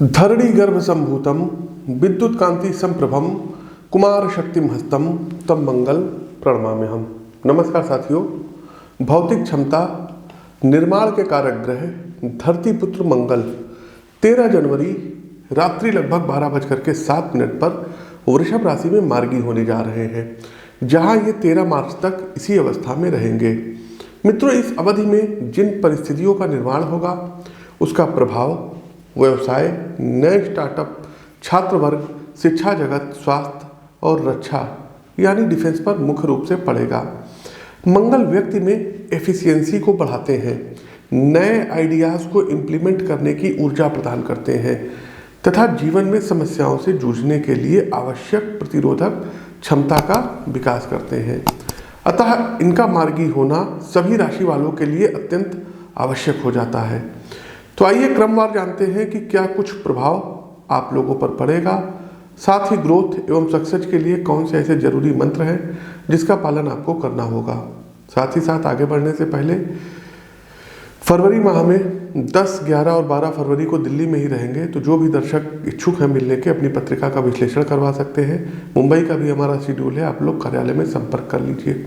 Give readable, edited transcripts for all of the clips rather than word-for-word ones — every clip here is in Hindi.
धरणी गर्भ संभूतम विद्युत कांति संप्रभम कुमार शक्तिम हस्तम तम मंगल प्रणमाम्यहम। नमस्कार साथियों, भौतिक क्षमता निर्माण के कारक ग्रह धरती पुत्र मंगल 13 जनवरी रात्रि लगभग 12:07 पर वृषभ राशि में मार्गी होने जा रहे हैं, जहां ये 13 मार्च तक इसी अवस्था में रहेंगे। मित्रों, इस अवधि में जिन परिस्थितियों का निर्माण होगा उसका प्रभाव व्यवसाय, नए स्टार्टअप, छात्र वर्ग, शिक्षा जगत, स्वास्थ्य और रक्षा यानी डिफेंस पर मुख्य रूप से पड़ेगा। मंगल व्यक्ति में एफिशिएंसी को बढ़ाते हैं, नए आइडियाज को इम्प्लीमेंट करने की ऊर्जा प्रदान करते हैं तथा जीवन में समस्याओं से जूझने के लिए आवश्यक प्रतिरोधक क्षमता का विकास करते हैं। अतः इनका मार्गी होना सभी राशि वालों के लिए अत्यंत आवश्यक हो जाता है। तो आइए क्रमवार जानते हैं कि क्या कुछ प्रभाव आप लोगों पर पड़ेगा, साथ ही ग्रोथ एवं सक्सेस के लिए कौन से ऐसे जरूरी मंत्र हैं जिसका पालन आपको करना होगा। साथ ही साथ आगे बढ़ने से पहले फरवरी माह में 10, 11 और 12 फरवरी को दिल्ली में ही रहेंगे, तो जो भी दर्शक इच्छुक हैं मिलने के अपनी पत्रिका का विश्लेषण करवा सकते हैं। मुंबई का भी हमारा शेड्यूल है, आप लोग कार्यालय में संपर्क कर लीजिए।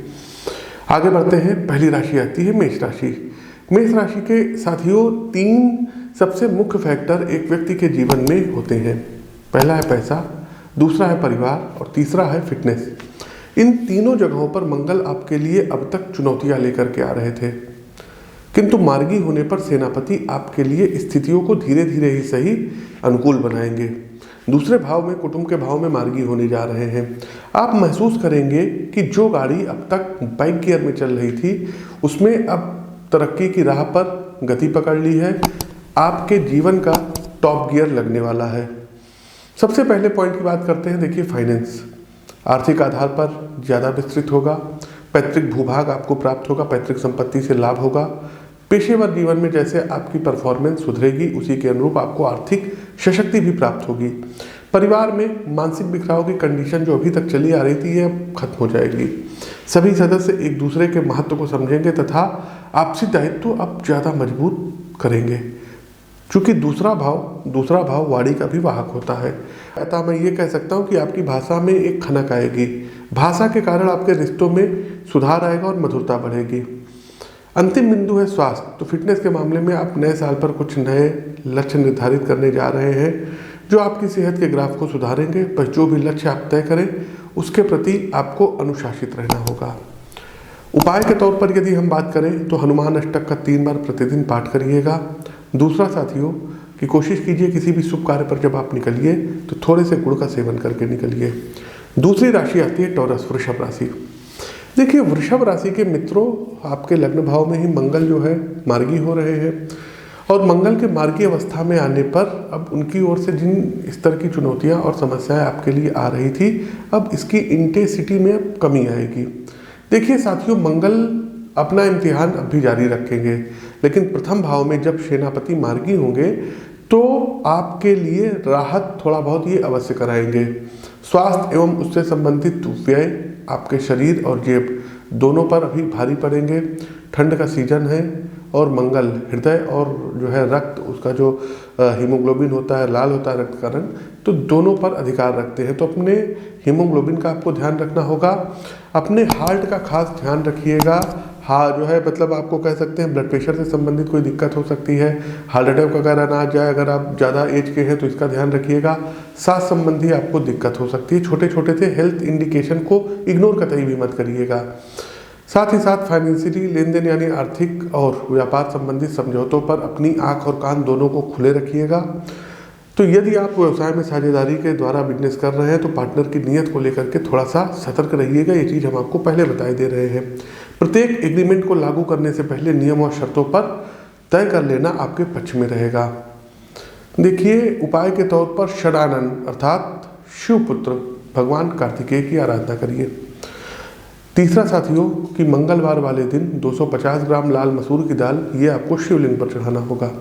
आगे बढ़ते हैं। पहली राशि आती है मेष राशि। मेष राशि के साथियों 3 सबसे मुख्य फैक्टर एक व्यक्ति के जीवन में होते हैं। पहला है पैसा, दूसरा है परिवार और तीसरा है फिटनेस। इन तीनों जगहों पर मंगल आपके लिए अब तक चुनौतियां लेकर के आ रहे थे, किंतु मार्गी होने पर सेनापति आपके लिए स्थितियों को धीरे धीरे ही सही अनुकूल बनाएंगे। दूसरे भाव में, कुटुंब के भाव में मार्गी होने जा रहे हैं। आप महसूस करेंगे कि जो गाड़ी अब तक बाइक गियर में चल रही थी उसमें अब तरक्की की राह पर गति पकड़ ली है। आपके जीवन का टॉप गियर लगने वाला है। सबसे पहले पॉइंट की बात करते हैं। देखिए, फाइनेंस आर्थिक आधार पर ज़्यादा विस्तृत होगा। पैतृक भूभाग आपको प्राप्त होगा, पैतृक संपत्ति से लाभ होगा। पेशेवर जीवन में जैसे आपकी परफॉर्मेंस सुधरेगी उसी के अनुरूप आपको आर्थिक सशक्ति भी प्राप्त होगी। परिवार में मानसिक बिखराव की कंडीशन जो अभी तक चली आ रही थी यह खत्म हो जाएगी। सभी सदस्य एक दूसरे के महत्व को समझेंगे तथा आपसी दायित्व अब ज़्यादा मजबूत करेंगे, क्योंकि दूसरा भाव वाणी का भी वाहक होता है। अतः मैं ये कह सकता हूँ कि आपकी भाषा में एक खनक आएगी। भाषा के कारण आपके रिश्तों में सुधार आएगा और मधुरता बढ़ेगी। अंतिम बिंदु है स्वास्थ्य। तो फिटनेस के मामले में आप नए साल पर कुछ नए लक्ष्य निर्धारित करने जा रहे हैं जो आपकी सेहत के ग्राफ को सुधारेंगे। पर जो भी लक्ष्य आप तय करें उसके प्रति आपको अनुशासित रहना होगा। उपाय के तौर पर यदि हम बात करें तो हनुमान अष्टक का 3 बार प्रतिदिन पाठ करिएगा। दूसरा साथियों कि कोशिश कीजिए किसी भी शुभ कार्य पर जब आप निकलिए तो थोड़े से गुड़ का सेवन करके निकलिए। दूसरी राशि आती है टॉरस, वृषभ राशि। देखिए, वृषभ राशि के मित्रों, आपके लग्न भाव में ही मंगल जो है मार्गी हो रहे हैं और मंगल के मार्गी अवस्था में आने पर अब उनकी ओर से जिन स्तर की चुनौतियां और समस्याएं आपके लिए आ रही थी अब इसकी इंटेंसिटी में अब कमी आएगी। देखिए साथियों, मंगल अपना इम्तिहान अब भी जारी रखेंगे, लेकिन प्रथम भाव में जब सेनापति मार्गी होंगे तो आपके लिए राहत थोड़ा बहुत ये अवश्य कराएंगे। स्वास्थ्य एवं उससे संबंधित व्यय आपके शरीर और जेब दोनों पर अभी भारी पड़ेंगे। ठंड का सीजन है और मंगल हृदय और जो है रक्त, उसका जो हीमोग्लोबिन होता है, लाल होता है रक्त का रंग, तो दोनों पर अधिकार रखते हैं। तो अपने हीमोग्लोबिन का आपको ध्यान रखना होगा। अपने हार्ट का खास ध्यान रखिएगा। हाँ जो है मतलब आपको कह सकते हैं ब्लड प्रेशर से संबंधित कोई दिक्कत हो सकती है, हार्ट अटैक वगैरह ना आ जाए। अगर आप ज़्यादा एज के हैं तो इसका ध्यान रखिएगा। सांस संबंधी आपको दिक्कत हो सकती है। छोटे छोटे से हेल्थ इंडिकेशन को इग्नोर कतई भी मत करिएगा। साथ ही साथ फाइनेंशियली लेन देन यानी आर्थिक और व्यापार संबंधित समझौतों पर अपनी आंख और कान दोनों को खुले रखिएगा। तो यदि आप व्यवसाय में साझेदारी के द्वारा बिजनेस कर रहे हैं तो पार्टनर की नीयत को लेकर के थोड़ा सा सतर्क रहिएगा। ये चीज़ हम आपको पहले बताए दे रहे हैं। प्रत्येक एग्रीमेंट को लागू करने से पहले नियम और शर्तों पर तय कर लेना आपके पक्ष में रहेगा। देखिए, उपाय के तौर पर षडानन अर्थात शिवपुत्र भगवान कार्तिकेय की आराधना करिए। तीसरा साथियों कि मंगलवार वाले दिन 250 ग्राम लाल मसूर की दाल ये आपको शिवलिंग पर चढ़ाना होगा।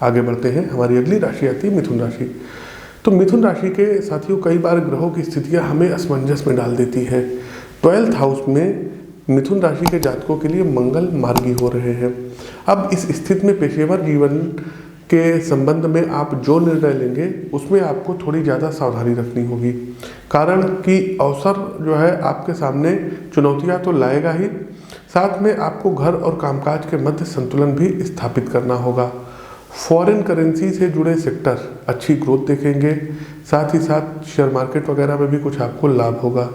आगे बढ़ते हैं। हमारी अगली राशि आती है मिथुन राशि। तो मिथुन राशि के साथियों कई बार ग्रहों की स्थितियां हमें असमंजस में डाल देती है। 12th हाउस में मिथुन राशि के जातकों के लिए मंगल मार्गी हो रहे हैं। अब इस स्थिति में पेशेवर जीवन के संबंध में आप जो निर्णय लेंगे उसमें आपको थोड़ी ज़्यादा सावधानी रखनी होगी, कारण कि अवसर जो है आपके सामने चुनौतियां तो लाएगा ही, साथ में आपको घर और कामकाज के मध्य संतुलन भी स्थापित करना होगा। फॉरेन करेंसी से जुड़े सेक्टर अच्छी ग्रोथ देखेंगे, साथ ही साथ शेयर मार्केट वगैरह में भी कुछ आपको लाभ होगा।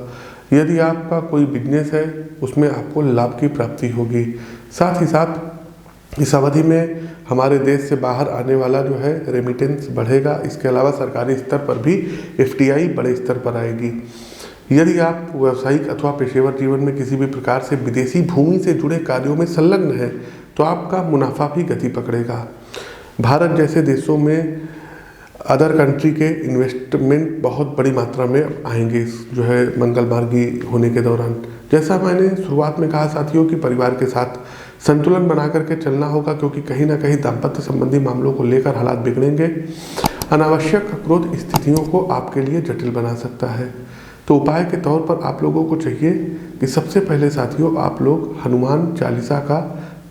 यदि आपका कोई बिजनेस है उसमें आपको लाभ की प्राप्ति होगी। साथ ही साथ इस अवधि में हमारे देश से बाहर आने वाला जो है रेमिटेंस बढ़ेगा। इसके अलावा सरकारी स्तर पर भी FDI बड़े स्तर पर आएगी। यदि आप व्यावसायिक अथवा पेशेवर जीवन में किसी भी प्रकार से विदेशी भूमि से जुड़े कार्यों में संलग्न है तो आपका मुनाफा भी गति पकड़ेगा। भारत जैसे देशों में अदर कंट्री के इन्वेस्टमेंट बहुत बड़ी मात्रा में आएंगे जो है मंगल मार्गी होने के दौरान। जैसा मैंने शुरुआत में कहा साथियों कि परिवार के साथ संतुलन बना करके चलना होगा, क्योंकि कहीं ना कहीं दाम्पत्य संबंधी मामलों को लेकर हालात बिगड़ेंगे। अनावश्यक क्रोध स्थितियों को आपके लिए जटिल बना सकता है। तो उपाय के तौर पर आप लोगों को चाहिए कि सबसे पहले साथियों आप लोग हनुमान चालीसा का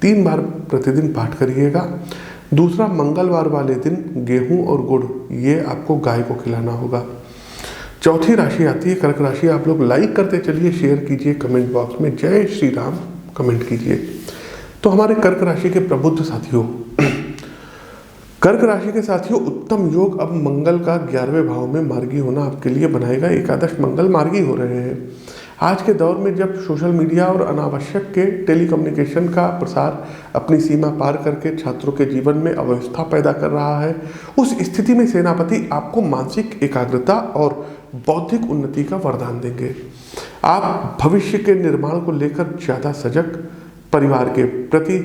3 बार प्रतिदिन पाठ करिएगा। दूसरा, मंगलवार वाले दिन गेहूं और गुड़ ये आपको गाय को खिलाना होगा। चौथी राशि आती है कर्क राशि। आप लोग लाइक करते चलिए, शेयर कीजिए, कमेंट बॉक्स में जय श्री राम कमेंट कीजिए। तो हमारे कर्क राशि के प्रबुद्ध साथियों, कर्क राशि के साथियों, उत्तम योग अब मंगल का 11वें भाव में मार्गी होना आपके लिए बनाएगा। एकादश मंगल मार्गी हो रहे हैं। आज के दौर में जब सोशल मीडिया और अनावश्यक के टेलीकम्युनिकेशन का प्रसार अपनी सीमा पार करके छात्रों के जीवन में अव्यवस्था पैदा कर रहा है, उस स्थिति में सेनापति आपको मानसिक एकाग्रता और बौद्धिक उन्नति का वरदान देंगे। आप भविष्य के निर्माण को लेकर ज़्यादा सजग, परिवार के प्रति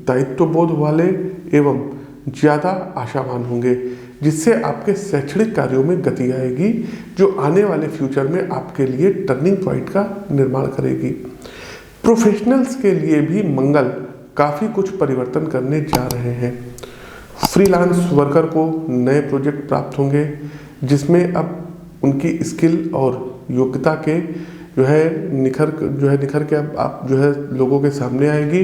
दायित्वबोध वाले एवं ज़्यादा आशावान होंगे, जिससे आपके शैक्षणिक कार्यों में गति आएगी, जो आने वाले फ्यूचर में आपके लिए टर्निंग पॉइंट का निर्माण करेगी। प्रोफेशनल्स के लिए भी मंगल काफ़ी कुछ परिवर्तन करने जा रहे हैं। फ्रीलांस वर्कर को नए प्रोजेक्ट प्राप्त होंगे, जिसमें अब उनकी स्किल और योग्यता के जो है निखर के अब आप जो है लोगों के सामने आएगी।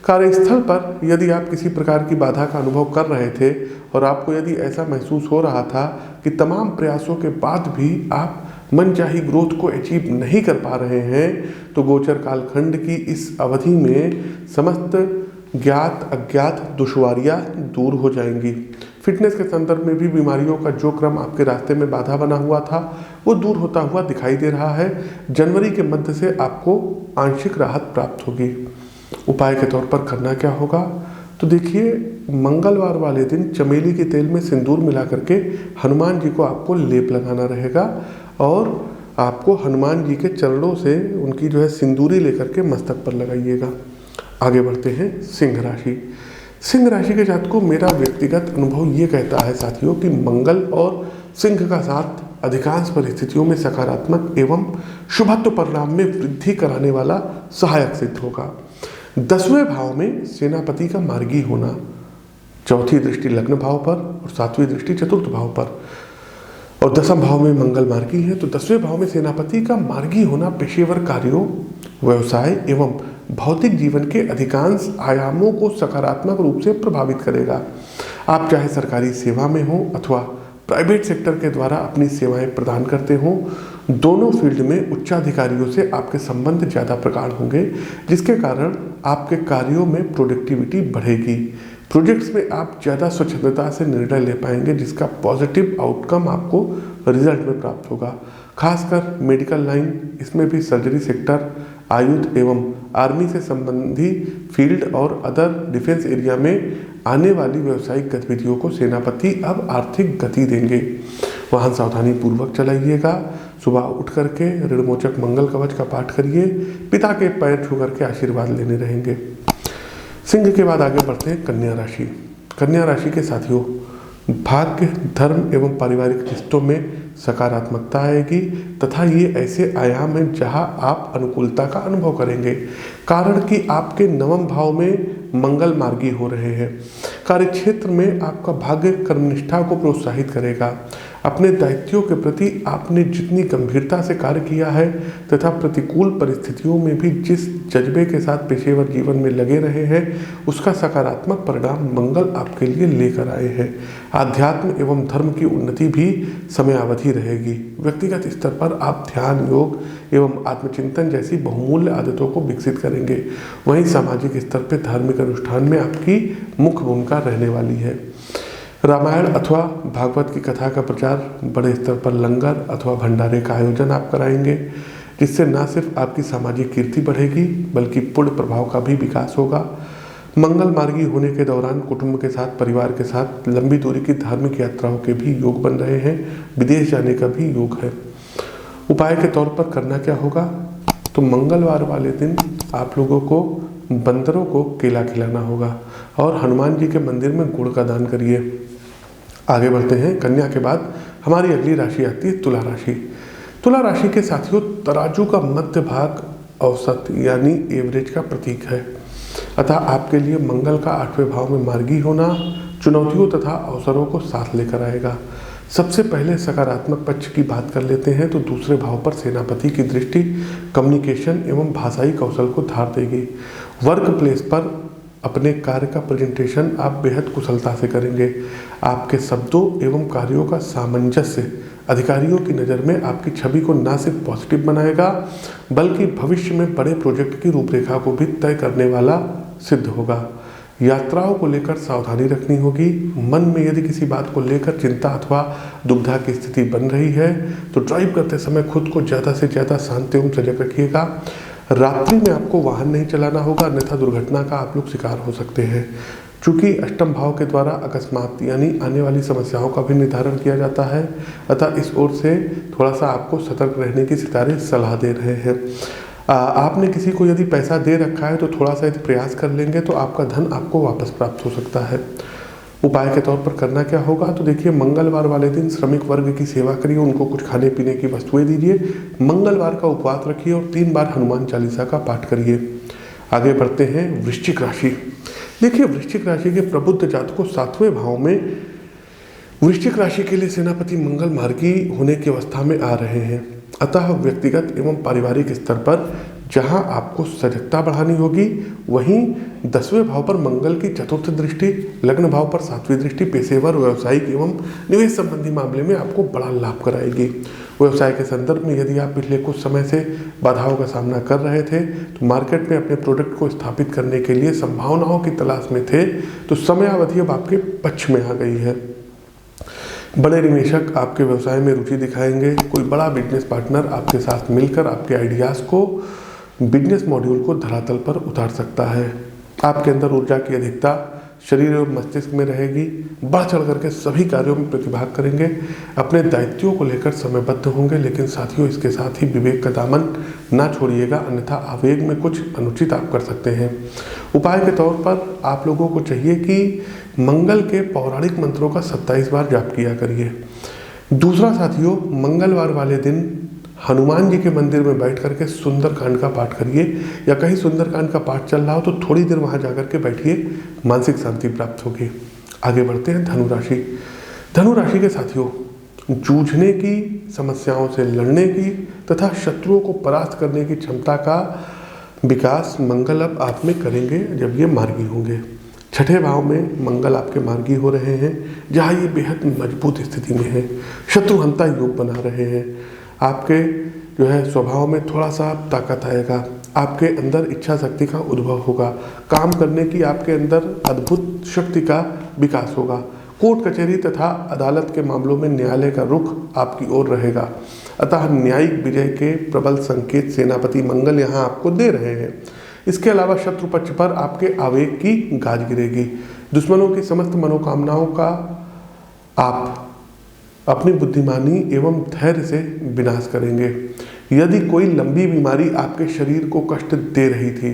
कार्यस्थल पर यदि आप किसी प्रकार की बाधा का अनुभव कर रहे थे और आपको यदि ऐसा महसूस हो रहा था कि तमाम प्रयासों के बाद भी आप मनचाही ग्रोथ को अचीव नहीं कर पा रहे हैं, तो गोचर कालखंड की इस अवधि में समस्त ज्ञात अज्ञात दुश्वारियां दूर हो जाएंगी। फिटनेस के संदर्भ में भी बीमारियों का जो क्रम आपके रास्ते में बाधा बना हुआ था वो दूर होता हुआ दिखाई दे रहा है। जनवरी के मध्य से आपको आंशिक राहत प्राप्त होगी। उपाय के तौर पर करना क्या होगा, तो देखिए, मंगलवार वाले दिन चमेली के तेल में सिंदूर मिला करके हनुमान जी को आपको लेप लगाना रहेगा और आपको हनुमान जी के चरणों से उनकी जो है सिंदूरी लेकर के मस्तक पर लगाइएगा। आगे बढ़ते हैं सिंह राशि। सिंह राशि के जातकों, मेरा व्यक्तिगत अनुभव ये कहता है साथियों कि मंगल और सिंह का साथ अधिकांश परिस्थितियों में सकारात्मक एवं शुभत्व परिणाम में वृद्धि कराने वाला सहायक सिद्ध होगा। 10वें भाव में सेनापति का मार्गी होना, चौथी दृष्टि लग्न भाव पर और 7वीं दृष्टि चतुर्थ भाव पर, और 10वें भाव में मंगल मार्गी है। तो 10वें भाव में सेनापति का मार्गी होना पेशेवर कार्यों, व्यवसाय एवं भौतिक जीवन के अधिकांश आयामों को सकारात्मक रूप से प्रभावित करेगा। आप चाहे सरकारी सेवा में हो अथवा प्राइवेट सेक्टर के द्वारा अपनी सेवाएं प्रदान करते हो, दोनों फील्ड में उच्चाधिकारियों से आपके संबंध ज़्यादा प्रगाढ़ होंगे, जिसके कारण आपके कार्यों में प्रोडक्टिविटी बढ़ेगी। प्रोजेक्ट्स में आप ज़्यादा स्वच्छंदता से निर्णय ले पाएंगे, जिसका पॉजिटिव आउटकम आपको रिजल्ट में प्राप्त होगा। खासकर मेडिकल लाइन, इसमें भी सर्जरी सेक्टर, आयुध एवं आर्मी से संबंधी फील्ड और अदर डिफेंस एरिया में आने वाली व्यावसायिक गतिविधियों को सेनापति अब आर्थिक गति देंगे। वाहन सावधानी पूर्वक चलाइएगा। सुबह उठ करके ऋणमोचक मंगल कवच का पाठ करिए। पिता के पैर छू करके आशीर्वाद लेने रहेंगे। सिंह के बाद आगे बढ़ते हैं कन्या राशि। कन्या राशि के साथियों, भाग्य, धर्म एवं पारिवारिक रिश्तों में सकारात्मकता आएगी तथा ये ऐसे आयाम हैं जहां आप अनुकूलता का अनुभव करेंगे, कारण कि आपके 9वें भाव में मंगल मार्गी हो रहे हैं। कार्यक्षेत्र में आपका भाग्य कर्मनिष्ठा को प्रोत्साहित करेगा। अपने दायित्वों के प्रति आपने जितनी गंभीरता से कार्य किया है तथा प्रतिकूल परिस्थितियों में भी जिस जज्बे के साथ पेशेवर जीवन में लगे रहे हैं, उसका सकारात्मक परिणाम मंगल आपके लिए लेकर आए हैं। आध्यात्म एवं धर्म की उन्नति भी समयावधि रहेगी। व्यक्तिगत स्तर पर आप ध्यान, योग एवं आत्मचिंतन जैसी बहुमूल्य आदतों को विकसित करेंगे। वहीं सामाजिक स्तर पर धार्मिक अनुष्ठान में आपकी मुख्य भूमिका रहने वाली है। रामायण अथवा भागवत की कथा का प्रचार, बड़े स्तर पर लंगर अथवा भंडारे का आयोजन आप कराएंगे, जिससे न सिर्फ आपकी सामाजिक कीर्ति बढ़ेगी बल्कि पुण्य प्रभाव का भी विकास होगा। मंगल मार्गी होने के दौरान कुटुंब के साथ, परिवार के साथ लंबी दूरी की धार्मिक यात्राओं के भी योग बन रहे हैं। विदेश जाने का भी योग है। उपाय के तौर पर करना क्या होगा, तो मंगलवार वाले दिन आप लोगों को बंदरों को केला खिलाना होगा और हनुमान जी के मंदिर में गुड़ का दान करिए। आगे बढ़ते हैं। कन्या के बाद हमारी अगली राशि आती है तुला राशि। तुला राशि के साथियों, तराजू का मध्य भाग औसत यानी एवरेज का प्रतीक है। अतः आपके लिए मंगल का 8वें भाव में मार्गी होना चुनौतियों तथा अवसरों को साथ लेकर आएगा। सबसे पहले सकारात्मक पक्ष की बात कर लेते हैं तो दूसरे भाव पर सेनापति की दृष्टि कम्युनिकेशन एवं भाषाई कौशल को धार देगी। वर्क प्लेस पर अपने कार्य का प्रेजेंटेशन आप बेहद कुशलता से करेंगे। आपके शब्दों एवं कार्यों का सामंजस्य अधिकारियों की नज़र में आपकी छवि को न सिर्फ पॉजिटिव बनाएगा बल्कि भविष्य में बड़े प्रोजेक्ट की रूपरेखा को भी तय करने वाला सिद्ध होगा। यात्राओं को लेकर सावधानी रखनी होगी। मन में यदि किसी बात को लेकर चिंता अथवा दुविधा की स्थिति बन रही है तो ड्राइव करते समय खुद को ज़्यादा से ज़्यादा शांत एवं सजग रखिएगा। रात्रि में आपको वाहन नहीं चलाना होगा, अन्यथा दुर्घटना का आप लोग शिकार हो सकते हैं। चूँकि अष्टम भाव के द्वारा अकस्मात यानी आने वाली समस्याओं का भी निर्धारण किया जाता है, अतः इस ओर से थोड़ा सा आपको सतर्क रहने की सितारे सलाह दे रहे हैं। आपने किसी को यदि पैसा दे रखा है तो थोड़ा सा यदि प्रयास कर लेंगे तो आपका धन आपको वापस प्राप्त हो सकता है। उपाय के तौर पर करना क्या होगा, तो देखिए मंगलवार वाले दिन श्रमिक वर्ग की सेवा करिए, उनको कुछ खाने पीने की वस्तुएं दीजिए। मंगलवार का उपवास रखिए और 3 बार हनुमान चालीसा का पाठ करिए। आगे बढ़ते हैं वृश्चिक राशि। देखिए वृश्चिक राशि के प्रबुद्ध जातकों 7वें भाव में वृश्चिक राशि के लिए सेनापति मंगल मार्गी होने की अवस्था में आ रहे हैं। अतः व्यक्तिगत एवं पारिवारिक स्तर पर जहां आपको सजगता बढ़ानी होगी, वहीं 10वें भाव पर मंगल की चतुर्थ दृष्टि, लग्न भाव पर 7वीं दृष्टि पेशेवर, व्यावसायिक एवं निवेश संबंधी मामले में आपको बड़ा लाभ कराएगी। व्यवसाय के संदर्भ में यदि आप पिछले कुछ समय से बाधाओं का सामना कर रहे थे तो मार्केट में अपने प्रोडक्ट को स्थापित करने के लिए संभावनाओं की तलाश में थे, तो समयावधि अब आपके पक्ष में आ गई है। बड़े निवेशक आपके व्यवसाय में रुचि दिखाएंगे। कोई बड़ा बिजनेस पार्टनर आपके साथ मिलकर आपके आइडियाज़ को, बिजनेस मॉड्यूल को धरातल पर उतार सकता है। आपके अंदर ऊर्जा की अधिकता शरीर और मस्तिष्क में रहेगी। बढ़ चढ़ करके सभी कार्यों में प्रतिभाग करेंगे। अपने दायित्वों को लेकर समयबद्ध होंगे, लेकिन साथियों इसके साथ ही विवेक का दामन ना छोड़िएगा, अन्यथा आवेग में कुछ अनुचित आप कर सकते हैं। उपाय के तौर पर आप लोगों को चाहिए कि मंगल के पौराणिक मंत्रों का 27 बार जाप किया करिए। दूसरा साथियों, मंगलवार वाले दिन हनुमान जी के मंदिर में बैठ करके सुंदरकांड का पाठ करिए, या कहीं सुंदरकांड का पाठ चल रहा हो तो थोड़ी देर वहां जाकर के बैठिए, मानसिक शांति प्राप्त होगी। आगे बढ़ते हैं धनु राशि। धनु राशि के साथियों, जूझने की, समस्याओं से लड़ने की तथा शत्रुओं को परास्त करने की क्षमता का विकास मंगल अब आप में करेंगे जब ये मार्गी होंगे। 6ठे भाव में मंगल आपके मार्गी हो रहे हैं, जहाँ ये बेहद मजबूत स्थिति में है। शत्रुहंता योग बना रहे हैं। आपके जो है स्वभाव में थोड़ा सा ताकत आएगा। आपके अंदर इच्छा शक्ति का उद्भव होगा। काम करने की आपके अंदर अद्भुत शक्ति का विकास होगा। कोर्ट कचहरी तथा अदालत के मामलों में न्यायालय का रुख आपकी ओर रहेगा। अतः न्यायिक विजय के प्रबल संकेत सेनापति मंगल यहाँ आपको दे रहे हैं। इसके अलावा शत्रु पक्ष पर आपके आवेग की गाज गिरेगी। दुश्मनों की समस्त मनोकामनाओं का आप अपनी बुद्धिमानी एवं धैर्य से विनाश करेंगे। यदि कोई लंबी बीमारी आपके शरीर को कष्ट दे रही थी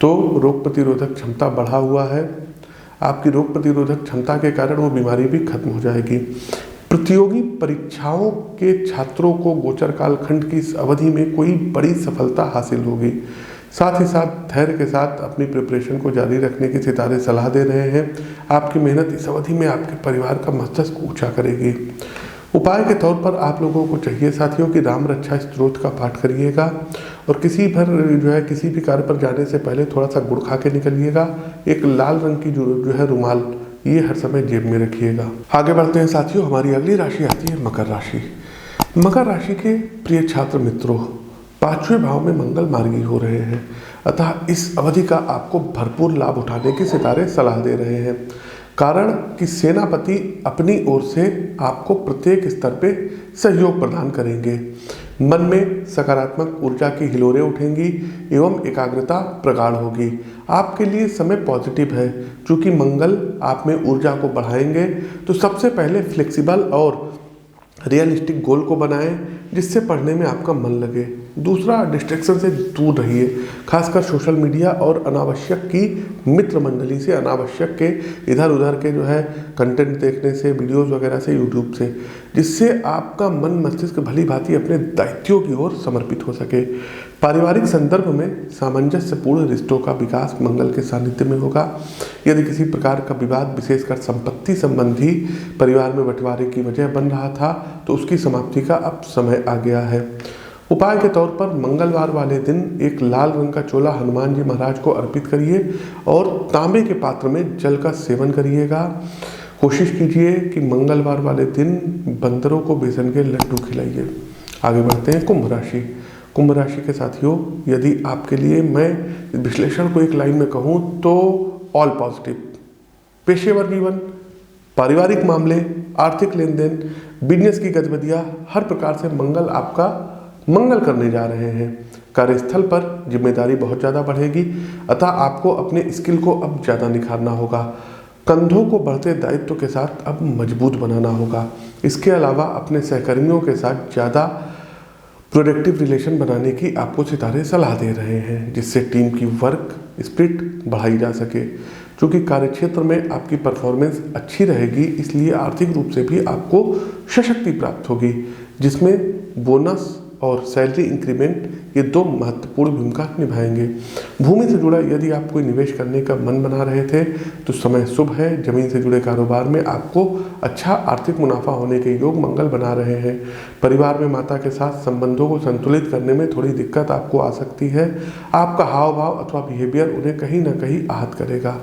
तो रोग प्रतिरोधक क्षमता बढ़ा हुआ है। आपकी रोग प्रतिरोधक क्षमता के कारण वो बीमारी भी खत्म हो जाएगी। प्रतियोगी परीक्षाओं के छात्रों को गोचर कालखंड की इस अवधि में कोई बड़ी सफलता हासिल होगी। साथ ही साथ धैर्य के साथ अपनी प्रिपरेशन को जारी रखने की सितारे सलाह दे रहे हैं। आपकी मेहनत इस अवधि में आपके परिवार का मस्तिष्क ऊंचा करेगी। उपाय के तौर पर आप लोगों को चाहिए साथियों कि राम रक्षा स्तोत्र का पाठ करिएगा और किसी भी कार्य पर जाने से पहले थोड़ा सा गुड़ खा के निकलिएगा। एक लाल रंग की जो है रुमाल, ये हर समय जेब में रखिएगा। आगे बढ़ते हैं साथियों, हमारी अगली राशि आती है मकर राशि। मकर राशि के प्रिय छात्र मित्रों, 5वें भाव में मंगल मार्गी हो रहे हैं, अतः इस अवधि का आपको भरपूर लाभ उठाने की सितारे सलाह दे रहे हैं। कारण कि सेनापति अपनी ओर से आपको प्रत्येक स्तर पे सहयोग प्रदान करेंगे। मन में सकारात्मक ऊर्जा की हिलोरें उठेंगी एवं एकाग्रता प्रगाढ़ होगी। आपके लिए समय पॉजिटिव है, चूंकि मंगल आप में ऊर्जा को बढ़ाएंगे। तो सबसे पहले फ्लेक्सिबल और रियलिस्टिक गोल को बनाएं जिससे पढ़ने में आपका मन लगे। दूसरा, डिस्ट्रैक्शन से दूर रहिए, खासकर सोशल मीडिया और अनावश्यक की मित्र मंडली से, अनावश्यक के इधर उधर के कंटेंट देखने से, वीडियोस वगैरह से, यूट्यूब से, जिससे आपका मन मस्तिष्क भली भांति अपने दायित्वों की ओर समर्पित हो सके। पारिवारिक संदर्भ में सामंजस्यपूर्ण रिश्तों का विकास मंगल के सानिध्य में होगा। यदि किसी प्रकार का विवाद, विशेषकर संपत्ति संबंधी परिवार में बंटवारे की वजह बन रहा था, तो उसकी समाप्ति का अब समय आ गया है। उपाय के तौर पर मंगलवार वाले दिन एक लाल रंग का चोला हनुमान जी महाराज को अर्पित करिए और तांबे के पात्र में जल का सेवन करिएगा। कोशिश कीजिए कि मंगलवार वाले दिन बंदरों को बेसन के लड्डू खिलाइए। आगे बढ़ते हैं कुंभ राशि। कुंभ राशि के साथियों, यदि आपके लिए मैं विश्लेषण को एक लाइन में कहूँ तो ऑल पॉजिटिव। पेशेवर जीवन, पारिवारिक मामले, आर्थिक लेन देन, बिजनेस की गतिविधियाँ, हर प्रकार से मंगल आपका मंगल करने जा रहे हैं। कार्यस्थल पर जिम्मेदारी बहुत ज़्यादा बढ़ेगी, अतः आपको अपने स्किल को अब ज़्यादा निखारना होगा। कंधों को बढ़ते दायित्व के साथ अब मजबूत बनाना होगा। इसके अलावा अपने सहकर्मियों के साथ ज़्यादा प्रोडक्टिव रिलेशन बनाने की आपको सितारे सलाह दे रहे हैं, जिससे टीम की वर्क स्पिरिट बढ़ाई जा सके। क्योंकि कार्यक्षेत्र में आपकी परफॉर्मेंस अच्छी रहेगी, इसलिए आर्थिक रूप से भी आपको सशक्ति प्राप्त होगी, जिसमें बोनस और सैलरी इंक्रीमेंट ये दो महत्वपूर्ण भूमिका निभाएंगे। भूमि से जुड़ा यदि आप कोई निवेश करने का मन बना रहे थे तो समय शुभ है। जमीन से जुड़े कारोबार में आपको अच्छा आर्थिक मुनाफा होने के योग मंगल बना रहे हैं। परिवार में माता के साथ संबंधों को संतुलित करने में थोड़ी दिक्कत आपको आ सकती है। आपका हाव भाव अथवा बिहेवियर उन्हें कहीं ना कहीं आहत करेगा,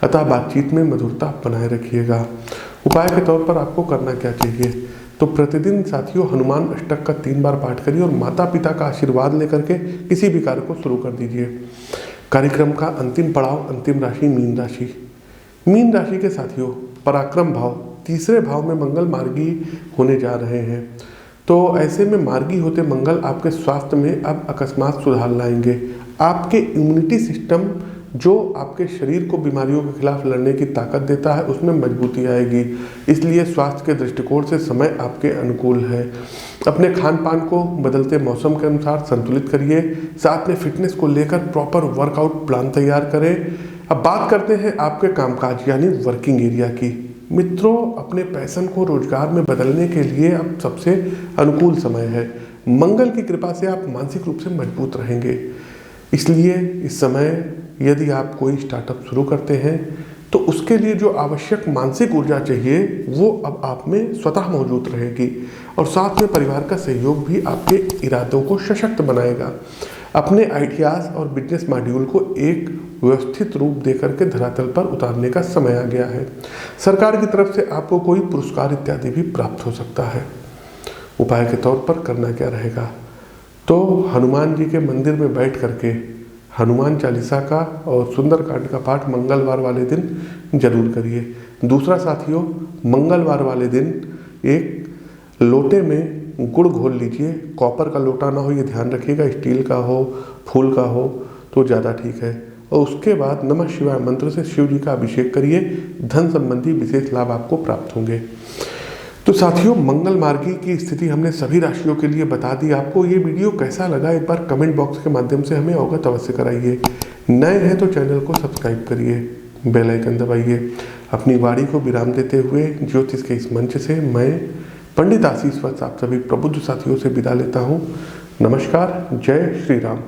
अतः बातचीत में मधुरता बनाए रखिएगा। उपाय के तौर पर आपको करना क्या चाहिए, तो प्रतिदिन साथियों हनुमान अष्टक का 3 बार पाठ करिए और माता पिता का आशीर्वाद लेकर के किसी भी कार्य को शुरू कर दीजिए। कार्यक्रम का अंतिम पड़ाव, अंतिम राशि मीन राशि। मीन राशि के साथियों, पराक्रम भाव, 3रे भाव में मंगल मार्गी होने जा रहे हैं। तो ऐसे में मार्गी होते मंगल आपके स्वास्थ्य में अब अकस्मात सुधार लाएंगे। आपके इम्यूनिटी सिस्टम जो आपके शरीर को बीमारियों के खिलाफ लड़ने की ताकत देता है, उसमें मजबूती आएगी। इसलिए स्वास्थ्य के दृष्टिकोण से समय आपके अनुकूल है। अपने खान पान को बदलते मौसम के अनुसार संतुलित करिए। साथ में फिटनेस को लेकर प्रॉपर वर्कआउट प्लान तैयार करें। अब बात करते हैं आपके कामकाज यानी वर्किंग एरिया की। मित्रों, अपने पैशन को रोजगार में बदलने के लिए अब सबसे अनुकूल समय है। मंगल की कृपा से आप मानसिक रूप से मजबूत रहेंगे। इसलिए इस समय यदि आप कोई स्टार्टअप शुरू करते हैं तो उसके लिए जो आवश्यक मानसिक ऊर्जा चाहिए वो अब आप में स्वतः मौजूद रहेगी और साथ में परिवार का सहयोग भी आपके इरादों को सशक्त बनाएगा। अपने आइडियाज़ और बिजनेस मॉड्यूल को एक व्यवस्थित रूप देकर के धरातल पर उतारने का समय आ गया है। सरकार की तरफ से आपको कोई पुरस्कार इत्यादि भी प्राप्त हो सकता है। उपाय के तौर पर करना क्या रहेगा, तो हनुमान जी के मंदिर में बैठ करके हनुमान चालीसा का और सुंदरकांड का पाठ मंगलवार वाले दिन जरूर करिए। दूसरा साथियों, मंगलवार वाले दिन एक लोटे में गुड़ घोल लीजिए। कॉपर का लोटा ना हो, ये ध्यान रखिएगा, स्टील का हो, फूल का हो तो ज़्यादा ठीक है। और उसके बाद नमः शिवाय मंत्र से शिव जी का अभिषेक करिए। धन संबंधी विशेष लाभ आपको प्राप्त होंगे। तो साथियों, मंगल मार्गी की स्थिति हमने सभी राशियों के लिए बता दी। आपको ये वीडियो कैसा लगा एक बार कमेंट बॉक्स के माध्यम से हमें अवगत अवश्य कराइए। नए हैं तो चैनल को सब्सक्राइब करिए, बेल आइकन दबाइए। अपनी वाणी को विराम देते हुए ज्योतिष के इस मंच से मैं पंडित आशीष वत्स आप सभी प्रबुद्ध साथियों से विदा लेता हूँ। नमस्कार, जय श्री राम।